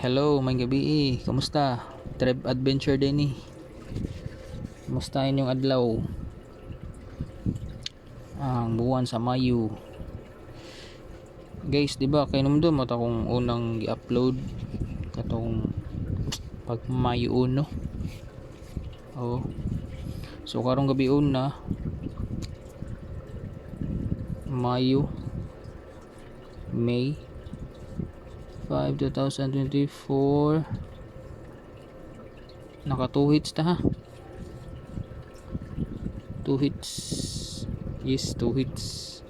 Hello, may gabi. Kamusta? Trip adventure din eh. Kamusta inyong adlaw? Ang buwan sa Mayo. Guys, di ba kay numdum at akong unang i-upload katong pag Mayo 1. Oh. So karong gabi una Mayo May 5, 2024. Naka 2 hits ta ha. 2 hits. Yes, 2 hits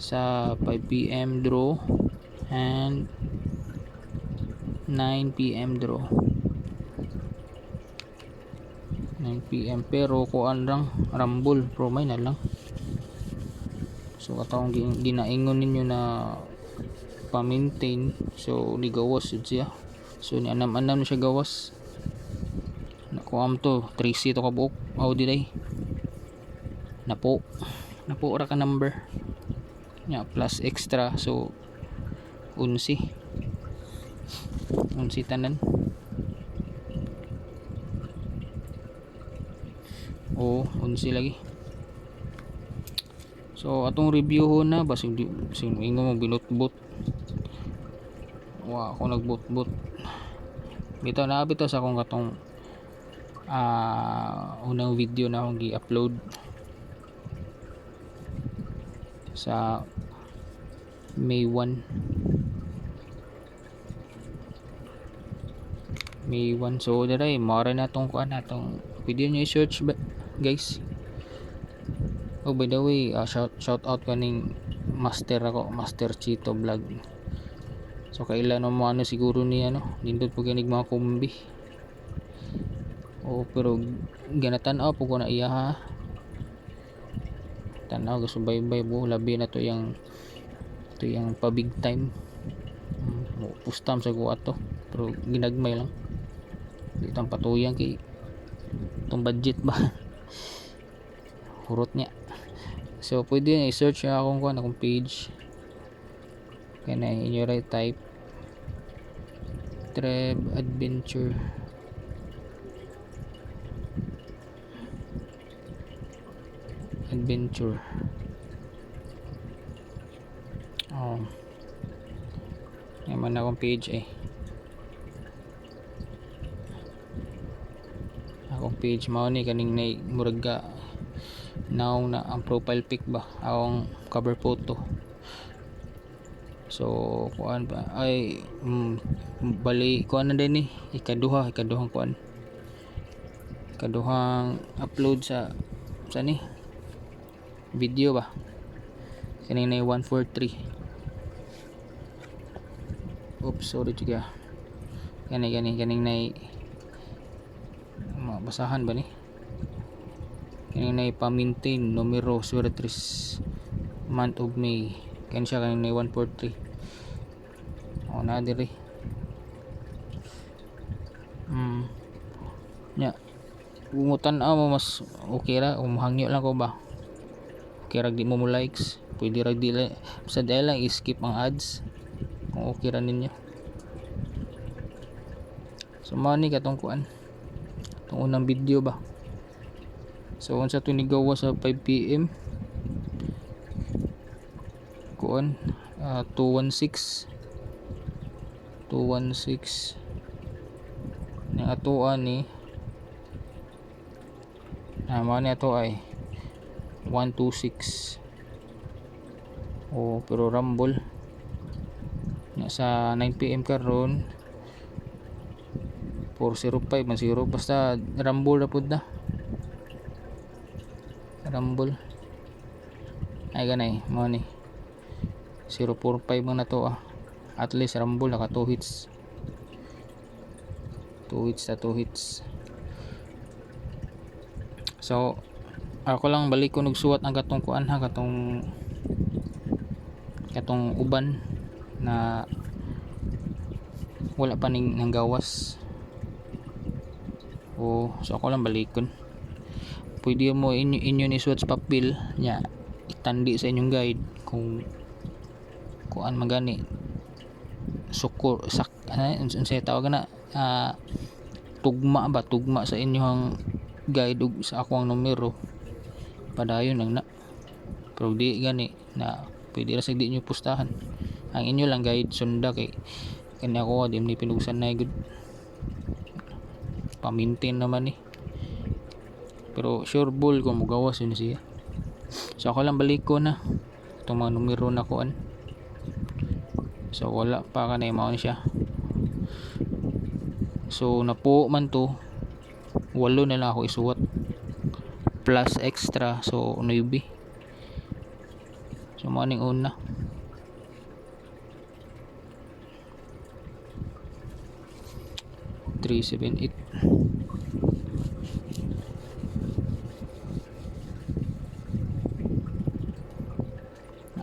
sa 5 PM draw and 9 PM draw. 9 PM pero kuan lang rumble pro may na lang. So atong ginaingon ninyo na pa-maintain, so ni gawas yun siya. So ni anam-anam na siya gawas. Nakuam to 3C to kabuok Audi day. Napo ra ka number nya plus extra, so 11 tanan. O 11 lagi. So atong review ho na basig ingo mo binutbot. Wa ako nagbutbot. Bitaw na bitaw sa akong katong unang video na akong gi-upload sa May 1. So dere mara na tong kuan natong pwede niyo i-search guys. Oh, by the way, shout out kaning master ako, Master Chito Vlog. So kailan mo ano siguro ni nindot po ganig mga kumbi. Oh, pero ganatan po ko na iya ha. Tanaw gusto baybay bo labi na to yang pa big time. Pustam sa ko ato, pero ginagmay lang. Di tang patuyang kay tong budget ba. Hurot niya. So pwede i-search na akong page. Kaya na inyo right type Trip Adventure. Oh. Yaman akong page eh. Akong page mao ni kaning nay murag naong na ang profile pic ba akong cover photo. So kuan ba ay bali kuan na din ikaduhang upload sa ni video ba kaning na 143. Oops, sorry juga kaning na mabasahan ba ni kaning na pa-maintain numero 03 month of May kan siya kaning na 143. O na diri nya umutan mo mas okay ra umhangyo lang ko ba okay ra di mo likes pwede ra di sa dahil lang i-skip ang ads kung okay ra ninyo. So mani katong kuan itong unang video ba. So unsa to ni gawa sa 5 PM kuan 216 na atoan ni mao ni ato ay 126. Oh, pero rumble sa 9 PM karon 405 man 0 basta rumble ra pud na. Rumble ay ganay mo ni 045 man na to at least rumble naka 2 hits. 2 hits. So ako lang balik ko nagsuwat ang katong kuan ha katong uban na wala pa ning gawas. Oh, so ako lang balikon. Pwede mo inyo ni suwat sa papel nya itandi sa inyong guide kung kuan magani suko sak unsay tawag na tugma sa inyong guide ug sa akong numero padayon lang na. Pero di gani na pwede ra sa di nyo pustahan, ang inyo lang guide sunda kay kanya ko di ni pinusan na good pa-maintain naman eh. Pero sure ball kung mugawas yun siya. So ako lang balik ko na itong mga numero na kuan. So wala pa ka na imaon siya. So napo man to 8 na lang ako isuwat plus extra, so 9. So maning una 378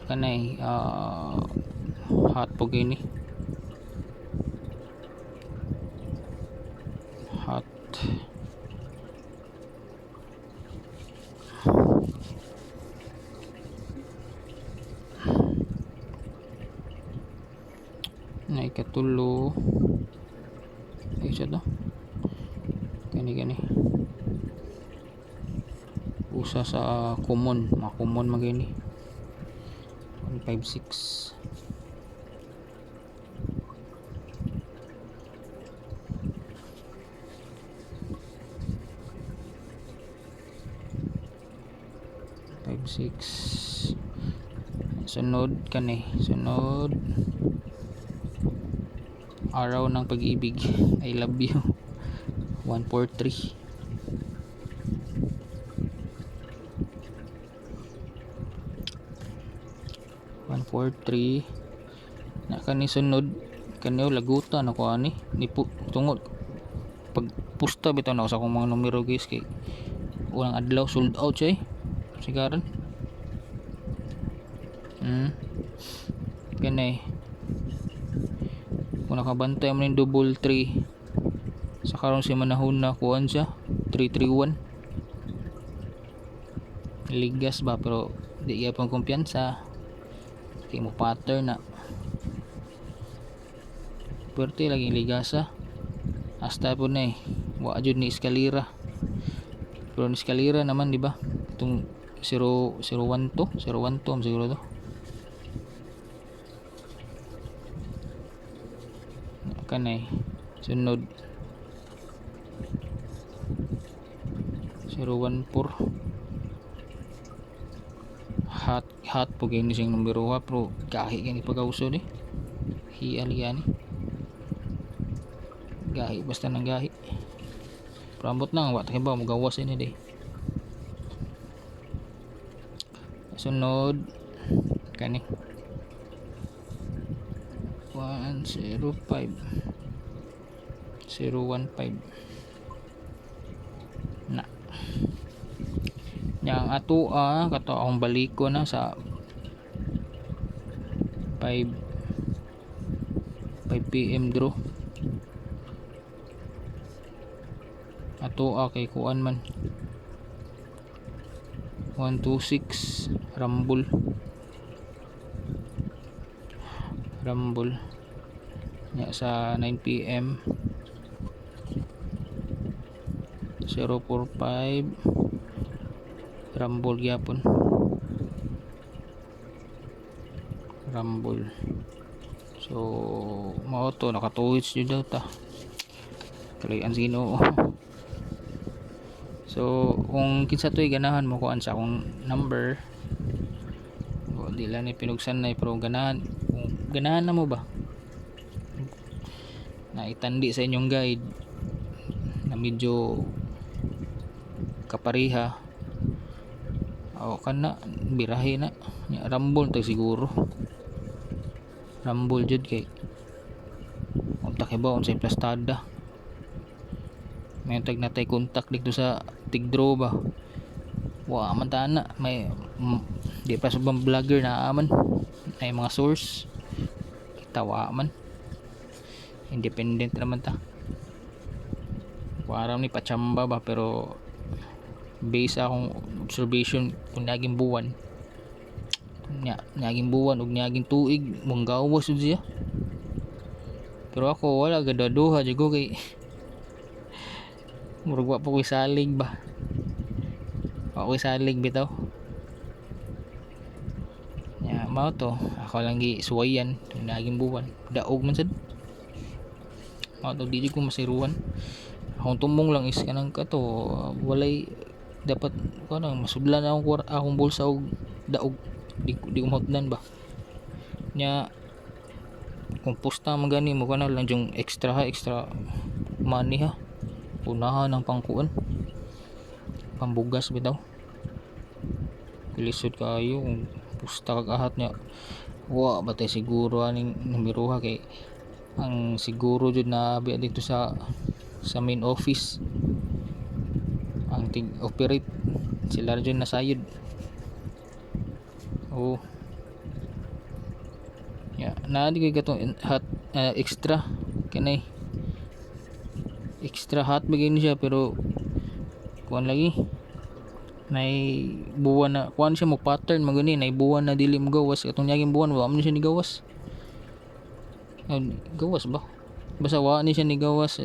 kanay hot po gini hot na ikatulo ay siya to gani usa sa common mga common magini 156 56 sunod araw ng pag-ibig, I love you 143 na kani sunod kaniyo lagutan ako ani tungod pag pusta bitaw na ako sa akong mga numero guys kay unang adlaw sold out siya sigaran ganay kung nakabantay mo yung double 3 sa karon si manahon na kuhan siya 331 ligas ba pero di kaya pang kumpiyansa kay mo pattern na pwerte laging ligasa hasta po na wa jud ni eskalera pero ni eskalera naman di ba itong 012 siguro to kanay sunod 014 hot po kayo ni siyang numero ha pero gahi gani pag-auso ni hiyali gani gahi basta nang gahi pero ambot na wata ba magawas ini day sunod kani 105 015 na yang ato kato akong balik ko na sa 5 PM draw ato kay kuan man 126 Rumble nya sa 9 PM 045 Rumble gyapon so mao to nakatuwits jud daw ta kalayan sino so kung kinsa to'y ganahan mo kuan sa akong number di lang ni pinugsan na pero ganahan na mo ba na itandi sa inyong guide na medyo kapariha o kana birahe na Rumble tag siguro Rumble jud kay unta kay ba unsay plastada may tag natay contact dito sa tigdraw ba wa man ta na may di pa subang vlogger na aman ay mga source tawa man independent naman ta waram ni pachamba ba pero based akong observation kung naging buwan ug naging tuig mong gawas jud siya Pero ako wala gadaduha jud ko kay murag wa pa ko'y salig ba. Wa ko'y salig bitaw. Ya, mao to. Ako lang gi suwayan naging buwan. Daog man sad. Mao to di ko masiruan. Akong tumbong lang is kanang kato walay dapat ko nang masudlan akong bulsa og daog. Di ko mahutdan ba. Nya kung pusta magani mo kana lang yung extra money ha. Unahan ng pangkuan. Pambugas bitaw. Lisod kayo kung pusta kag ahat nya. Wa batay siguro aning namiruha kay ang siguro jud na abi dito sa main office ang tig operate sila jud nasayod. Oh ya na di kay gatong hot extra kanay extra hot bigay ni siya pero kuan lagi nay buwan na kuan siya mo pattern magani nay buwan na dili mo gawas katong yaging buwan wa man siya ni gawas. Gawas ba basta wa ni siya ni gawas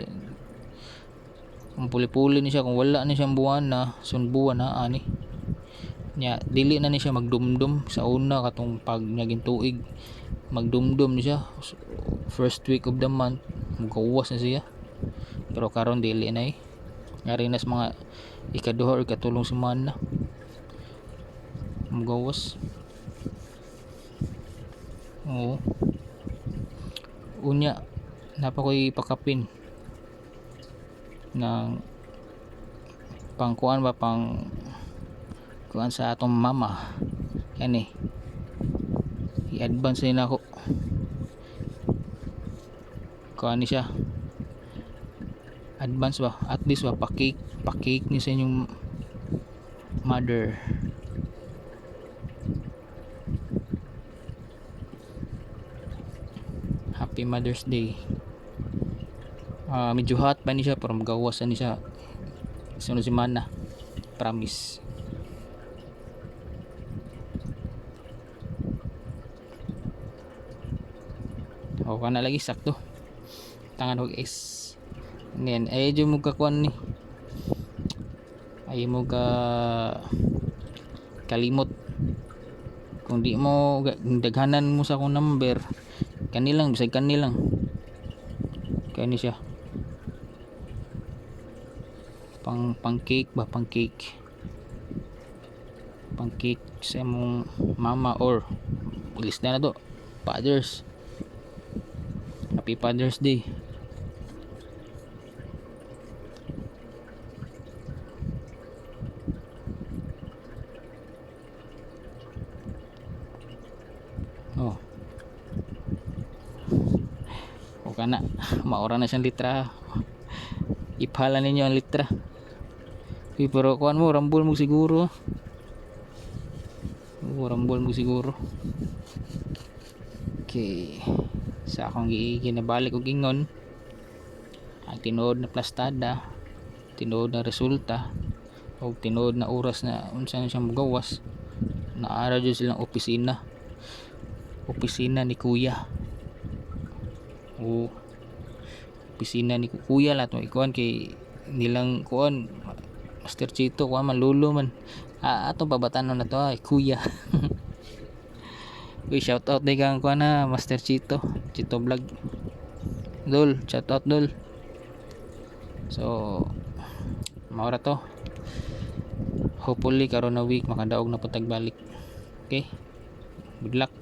kung puli-puli ni siya kung wala ni siyang buwan na sun buwan na ani nya dili na ni siya magdumdum sa una katong pag naging tuig magdumdum ni siya first week of the month gawas na siya pero karon dili na ngari nas mga ikaduha or katulong semana magawas. Oo unya napa ko'y pakapin ng pangkuan ba pang kuan sa atong mama yan i-advance din ako kuan ni siya advance ba at least ba pa-cake ni sa inyong mother. Happy Mother's Day. Medyo hot pa ni siya pero magawas ni siya sunod semana promise. O kana lagi sakto tangan og is ngayon ay dyan mo kakuan ni ay mo ka kalimot kung di mo daghanan mo sa akong number kanilang bisag kanilang kani siya pang cake ba pang cake sa mong mama or list na to fathers. Happy Father's Day. Oh o kana maura na siyang litra iphala ninyo ang litra pero kuan mo rambol mo siguro okay sa akong ginabalik og ingon ang tinuod na plastada tinuod na resulta o tinuod na oras na unsa na siyang magawas naara jud silang opisina ni kuya o opisina ni kuya lahat mo ikuan kay nilang kuan Master Chito kuan man lulo man atong babatanon na to kuya. Uy shout out day kang kuan na Master Chito Vlog dol shout out dol so maura to hopefully karon na week makadaog na putagbalik okay good luck.